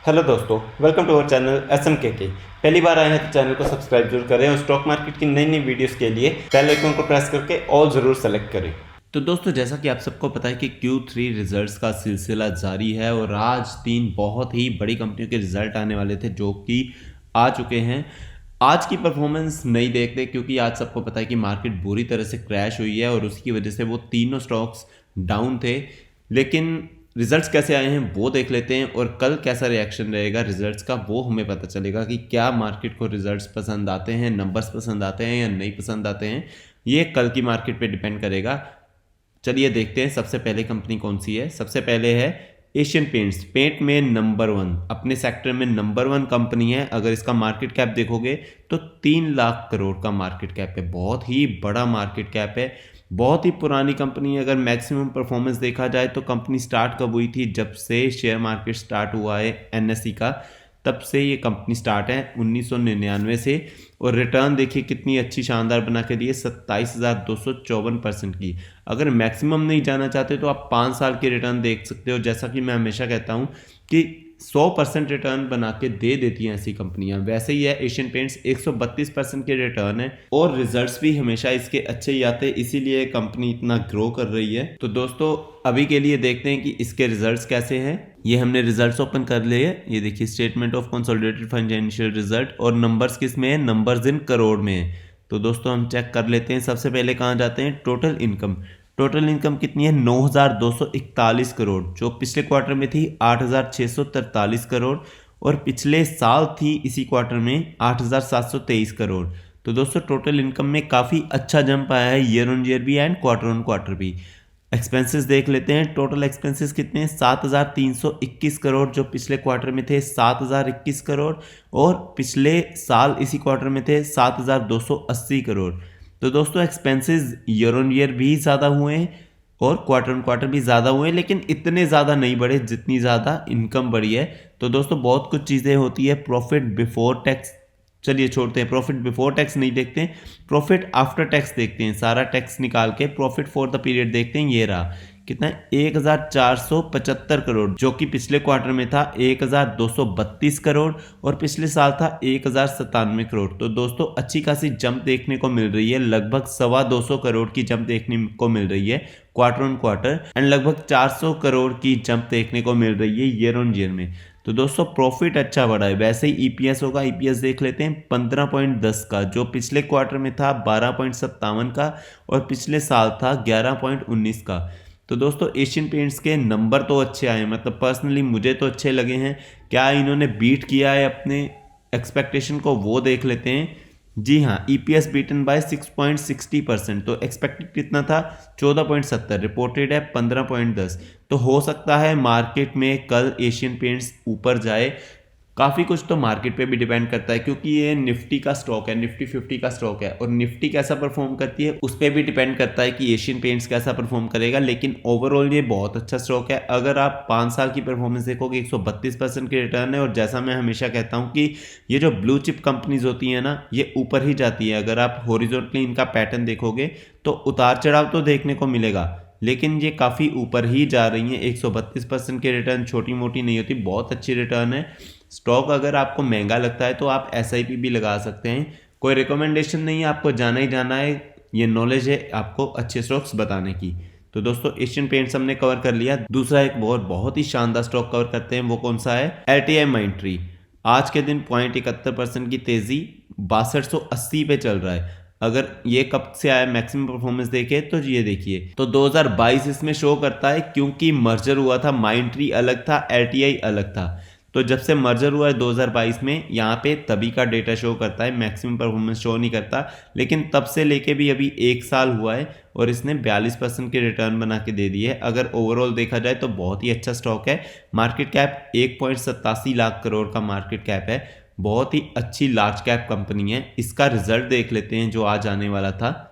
Hello दोस्तों, welcome to our channel SMKK। पहली बार आए हैं तो चैनल को सब्सक्राइब जरूर करें और स्टॉक मार्केट की नई नई वीडियोस के लिए बेल आइकन को प्रेस करके ऑल ज़रूर सेलेक्ट करें। तो दोस्तों, जैसा कि आप सबको पता है कि Q3 रिजल्ट्स का सिलसिला जारी है और आज 3 बहुत ही बड़ी कंपनियों के रिजल्ट आने वाले थे जो कि आ चुके हैं। आज की परफॉर्मेंस नहीं देखते क्योंकि आज सबको पता है कि मार्केट बुरी तरह से क्रैश हुई है और उसकी वजह से वो तीनों स्टॉक्स डाउन थे। लेकिन रिजल्ट्स कैसे आए हैं वो देख लेते हैं और कल कैसा रिएक्शन रहेगा रिजल्ट्स का वो हमें पता चलेगा कि क्या मार्केट को रिजल्ट्स पसंद आते हैं, नंबर्स पसंद आते हैं या नहीं पसंद आते हैं। ये कल की मार्केट पे डिपेंड करेगा। चलिए देखते हैं सबसे पहले कंपनी कौन सी है। सबसे पहले है एशियन पेंट्स। पेंट में नंबर 1, अपने सेक्टर में नंबर 1 कंपनी है। अगर इसका मार्केट कैप देखोगे तो 3 लाख करोड़ का मार्केट कैप है, बहुत ही बड़ा मार्केट कैप है। बहुत ही पुरानी कंपनी है। अगर मैक्सिमम परफॉर्मेंस देखा जाए तो कंपनी स्टार्ट कब हुई थी, जब से शेयर मार्केट स्टार्ट हुआ है NSE का, तब से ये कंपनी स्टार्ट है 1999 से। और रिटर्न देखिए कितनी अच्छी शानदार बना के दी है, 27,254% की। अगर मैक्सिमम नहीं जाना चाहते तो आप 5 साल की रिटर्न देख सकते हो। जैसा कि मैं हमेशा कहता हूँ कि 100% रिटर्न बना के दे देती हैं ऐसी कंपनियां। वैसे ही है एशियन पेंट्स, 132% के रिटर्न है और रिजल्ट्स भी हमेशा इसके अच्छे ही आते हैं, इसीलिए कंपनी इतना ग्रो कर रही है। तो दोस्तों, अभी के लिए देखते हैं कि इसके रिजल्ट्स कैसे हैं। ये हमने रिजल्ट्स ओपन कर लिए हैं। ये देखिए, statement of consolidated financial result, और नंबर्स किस में है, नंबर्स इन करोड़ में है। तो दोस्तों हम चेक कर लेते हैं। सबसे पहले कहाँ जाते हैं, टोटल इनकम। टोटल इनकम कितनी है, 9,241 करोड़, जो पिछले क्वार्टर में थी 8,643 करोड़ और पिछले साल थी इसी क्वार्टर में 8,723 करोड़। तो दोस्तों, टोटल इनकम में काफ़ी अच्छा जंप आया है, ईयर ऑन ईयर भी एंड क्वार्टर ऑन क्वार्टर भी। एक्सपेंसेस देख लेते हैं। टोटल एक्सपेंसेस कितने हैं, 7,321 करोड़, जो पिछले क्वार्टर में थे 7,021 करोड़ और पिछले साल इसी क्वार्टर में थे 7,280 करोड़। तो दोस्तों, एक्सपेंसेस ईयर ऑन ईयर भी ज़्यादा हुए हैं और क्वार्टर ऑन क्वार्टर भी ज़्यादा हुए हैं, लेकिन इतने ज़्यादा नहीं बढ़े जितनी ज़्यादा इनकम बढ़ी है। तो दोस्तों, बहुत कुछ चीज़ें होती है। प्रॉफिट बिफोर टैक्स चलिए छोड़ते हैं, प्रॉफिट बिफोर टैक्स नहीं देखते हैं, प्रॉफिट आफ्टर टैक्स देखते हैं। सारा टैक्स निकाल के प्रॉफिट फॉर द पीरियड देखते हैं। ये रहा कितना है, 1,475 करोड़, जो कि पिछले क्वार्टर में था 1,232 करोड़ और पिछले साल था 1,097 करोड़। तो दोस्तों, अच्छी खासी जंप देखने को मिल रही है, लगभग 225 करोड़ की जंप देखने को मिल रही है क्वार्टर ऑन क्वार्टर एंड लगभग 400 करोड़ की जंप देखने को मिल रही है ईयर ऑन ईयर में। तो दोस्तों, प्रॉफिट अच्छा बढ़ा है। वैसे ही EPS होगा, EPS देख लेते हैं 15.10 का, जो पिछले क्वार्टर में था 12.57 का और पिछले साल था 11.19 का। तो दोस्तों, एशियन पेंट्स के नंबर तो अच्छे आए, मतलब पर्सनली मुझे तो अच्छे लगे हैं। क्या इन्होंने बीट किया है अपने एक्सपेक्टेशन को, वो देख लेते हैं। जी हाँ, EPS बीटन बाय 6.60%। तो एक्सपेक्टेड कितना था, 14.70, रिपोर्टेड है 15.10। तो हो सकता है मार्केट में कल एशियन पेंट्स ऊपर जाए। काफ़ी कुछ तो मार्केट पे भी डिपेंड करता है क्योंकि ये निफ्टी का स्टॉक है, निफ्टी 50 का स्टॉक है और निफ्टी कैसा परफॉर्म करती है उस पर भी डिपेंड करता है कि एशियन पेंट्स कैसा परफॉर्म करेगा। लेकिन ओवरऑल ये बहुत अच्छा स्टॉक है। अगर आप 5 साल की परफॉर्मेंस देखोगे, 132% की रिटर्न है। और जैसा मैं हमेशा कहता हूँ कि ये जो ब्लू चिप कंपनीज होती है ना, ये ऊपर ही जाती है। अगर आप हॉरिजॉन्टली इनका पैटर्न देखोगे तो उतार चढ़ाव तो देखने को मिलेगा, लेकिन ये काफ़ी ऊपर ही जा रही हैं। 132% की रिटर्न छोटी मोटी नहीं होती, बहुत अच्छी रिटर्न है। स्टॉक अगर आपको महंगा लगता है तो आप SIP भी लगा सकते हैं। कोई रिकमेंडेशन नहीं है, आपको जाना ही जाना है। ये नॉलेज है आपको अच्छे स्टॉक्स बताने की। तो दोस्तों, एशियन पेंट्स हमने कवर कर लिया। दूसरा एक बहुत ही शानदार स्टॉक कवर करते हैं, वो कौन सा है, LTI माइंट्री। आज के दिन 0.71% की तेजी 6280 पे चल रहा है। अगर ये कब से आया मैक्सिमम परफॉर्मेंस देखे तो ये देखिए, तो 2022 इसमें शो करता है क्योंकि मर्जर हुआ था। माइंट्री अलग था, LTI अलग था। तो जब से मर्जर हुआ है 2022 में, यहाँ पे तभी का डेटा शो करता है, मैक्सिमम परफॉर्मेंस शो नहीं करता। लेकिन तब से लेके भी अभी 1 साल हुआ है और इसने 42% की रिटर्न बना के दे दी है। अगर ओवरऑल देखा जाए तो बहुत ही अच्छा स्टॉक है। मार्केट कैप 1.87 लाख करोड़ का मार्केट कैप है, बहुत ही अच्छी लार्ज कैप कंपनी है। इसका रिजल्ट देख लेते हैं जो आज आने वाला था।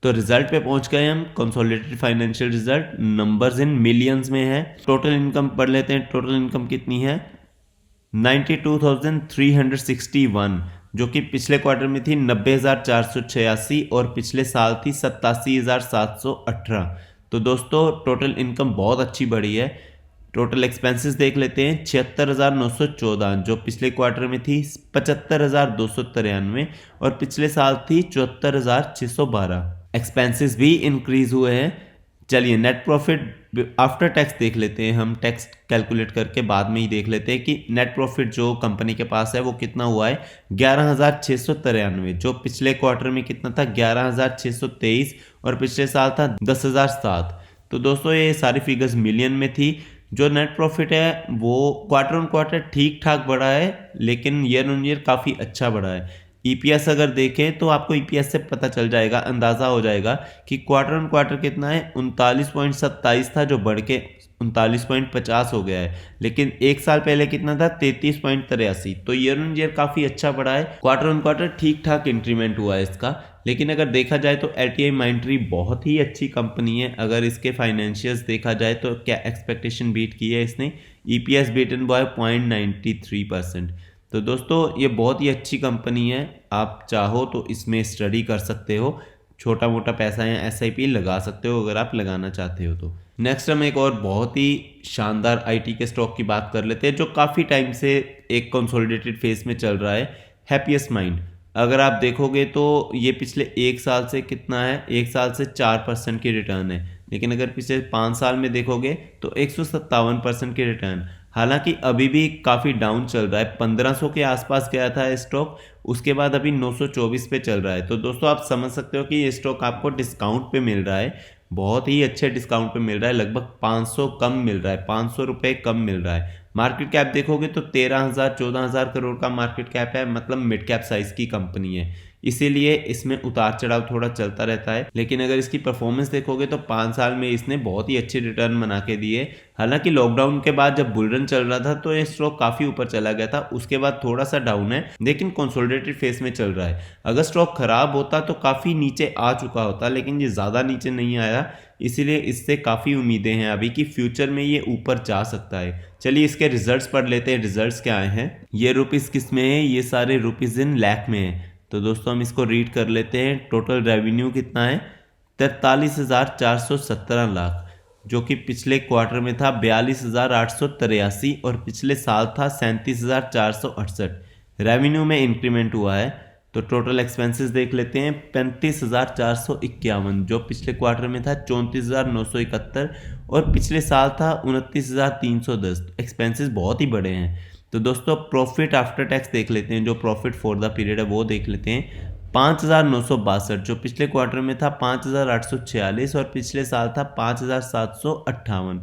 तो रिजल्ट पे पहुंच गए हम, consolidated financial result, numbers in millions में है। टोटल इनकम पढ़ लेते हैं। टोटल इनकम कितनी है, 92,361, जो कि पिछले क्वार्टर में थी 90,486 और पिछले साल थी 87,718। तो दोस्तों, टोटल इनकम बहुत अच्छी बढ़ी है। टोटल एक्सपेंसेस देख लेते हैं 76,914, जो पिछले क्वार्टर में थी 75,293 और पिछले साल थी 74,612। एक्सपेंसेस भी इंक्रीज हुए हैं। चलिए नेट प्रॉफिट आफ्टर टैक्स देख लेते हैं, हम टैक्स कैलकुलेट करके बाद में ही देख लेते हैं कि नेट प्रॉफिट जो कंपनी के पास है वो कितना हुआ है 11,693, जो पिछले क्वार्टर में कितना था 11,623 और पिछले साल था 10,007। तो दोस्तों ये सारी फिगर्स मिलियन में थी। जो नेट प्रॉफिट है वो क्वार्टर ऑन क्वार्टर ठीक ठाक बढ़ा है, लेकिन ईयर ऑन ईयर काफ़ी अच्छा बढ़ा है। ईपीएस अगर देखें तो आपको ईपीएस से पता चल जाएगा, अंदाज़ा हो जाएगा कि क्वार्टर ऑन क्वार्टर कितना है 39.27 था, जो बढ़ के 39.50 हो गया है। लेकिन एक साल पहले कितना था 33.83, तो ईयर ऑन ईयर काफ़ी अच्छा बढ़ा है। क्वार्टर ऑन क्वार्टर ठीक ठाक इंक्रीमेंट हुआ है इसका। लेकिन अगर देखा जाए तो LTI माइंट्री बहुत ही अच्छी कंपनी है। अगर इसके फाइनेंशियल्स देखा जाए तो क्या एक्सपेक्टेशन बीट की है इसने, EPS बीटन बाय 0.93%। तो दोस्तों ये बहुत ही अच्छी कंपनी है, आप चाहो तो इसमें स्टडी कर सकते हो, छोटा मोटा पैसा या SIP लगा सकते हो अगर आप लगाना चाहते हो तो। नेक्स्ट हम एक और बहुत ही शानदार IT के स्टॉक की बात कर लेते हैं, जो काफ़ी टाइम से एक कंसोलिडेटेड फेज में चल रहा है, हैप्पीएस्ट माइंड। अगर आप देखोगे तो ये पिछले एक साल से कितना है, एक साल से 4% की रिटर्न है। लेकिन अगर पिछले 5 साल में देखोगे तो 157% की रिटर्न। हालांकि अभी भी काफ़ी डाउन चल रहा है, 1500 के आसपास गया था स्टॉक, उसके बाद अभी 924 पे चल रहा है। तो दोस्तों आप समझ सकते हो कि ये स्टॉक आपको डिस्काउंट पे मिल रहा है, बहुत ही अच्छे डिस्काउंट पे मिल रहा है, लगभग 500 कम मिल रहा है, 500 रुपये कम मिल रहा है। मार्केट कैप देखोगे तो 13,000-14,000 करोड़ का मार्केट कैप है, मतलब मिड कैप साइज की कंपनी है, इसीलिए इसमें उतार चढ़ाव थोड़ा चलता रहता है। लेकिन अगर इसकी परफॉर्मेंस देखोगे तो 5 साल में इसने बहुत ही अच्छी रिटर्न बना के दिए। हालांकि लॉकडाउन के बाद जब बुल रन चल रहा था तो ये स्टॉक काफ़ी ऊपर चला गया था, उसके बाद थोड़ा सा डाउन है, लेकिन कंसोलिडेटेड फेज में चल रहा है। अगर स्टॉक खराब होता तो काफ़ी नीचे आ चुका होता, लेकिन ये ज़्यादा नीचे नहीं आया, इसीलिए इससे काफ़ी उम्मीदें हैं अभी कि फ्यूचर में ये ऊपर जा सकता है। चलिए इसके रिजल्ट्स पढ़ लेते हैं, रिजल्ट्स क्या आए हैं। ये रुपीज़ किस में है, ये सारे रुपीज़ इन लाख में है। तो दोस्तों हम इसको रीड कर लेते हैं। टोटल रेवेन्यू कितना है 43,417 लाख, जो कि पिछले क्वार्टर में था 42,883 और पिछले साल था 37,468। रेवेन्यू में इंक्रीमेंट हुआ है। तो टोटल एक्सपेंसेस देख लेते हैं 35,451, जो पिछले क्वार्टर में था 34,971 और पिछले साल था 29,310। एक्सपेंसेस बहुत ही बड़े हैं। तो दोस्तों प्रॉफिट आफ्टर टैक्स देख लेते हैं, जो प्रॉफिट फॉर द पीरियड है वो देख लेते हैं 5,962, जो पिछले क्वार्टर में था 5,846 और पिछले साल था 5,758।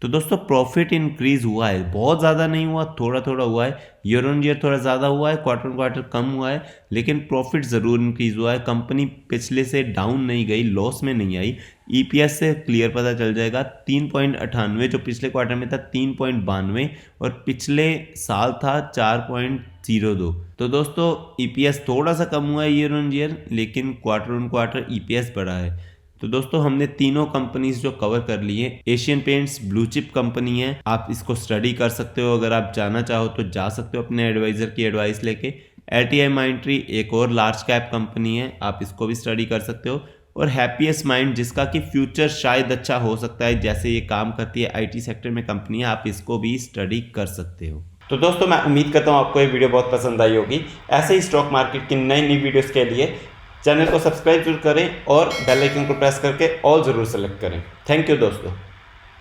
तो दोस्तों प्रॉफिट इंक्रीज हुआ है, बहुत ज़्यादा नहीं हुआ, थोड़ा थोड़ा हुआ है। ईयर ऑन ईयर थोड़ा ज़्यादा हुआ है, क्वार्टर ऑन क्वार्टर कम हुआ है, लेकिन प्रॉफिट ज़रूर इंक्रीज हुआ है। कंपनी पिछले से डाउन नहीं गई, लॉस में नहीं आई। EPS से क्लियर पता चल जाएगा 3.98, जो पिछले क्वार्टर में था 3.92 और पिछले साल था 4.02। तो दोस्तों EPS थोड़ा सा कम हुआ है ईयर ऑन ईयर, लेकिन क्वार्टर ऑन क्वार्टर EPS बढ़ा है। तो दोस्तों हमने तीनों कंपनीज जो कवर कर ली है। Asian paints blue chip company है, आप इसको स्टडी कर सकते हो, अगर आप जाना चाहो तो जा सकते हो अपने एडवाइजर की एडवाइस लेके। LTI माइंट्री एक और लार्ज कैप कंपनी है, आप इसको भी स्टडी कर सकते हो। और हैप्पीएस्ट माइंड, जिसका कि फ्यूचर शायद अच्छा हो सकता है, जैसे ये काम करती है IT सेक्टर में कंपनी है, आप इसको भी स्टडी कर सकते हो। तो दोस्तों मैं उम्मीद करता हूँ आपको ये वीडियो बहुत पसंद आई होगी। ऐसे ही स्टॉक मार्केट की नई नई वीडियोस के लिए चैनल को सब्सक्राइब जरूर करें और बेल आइकन को प्रेस करके ऑल जरूर सेलेक्ट करें। थैंक यू दोस्तों।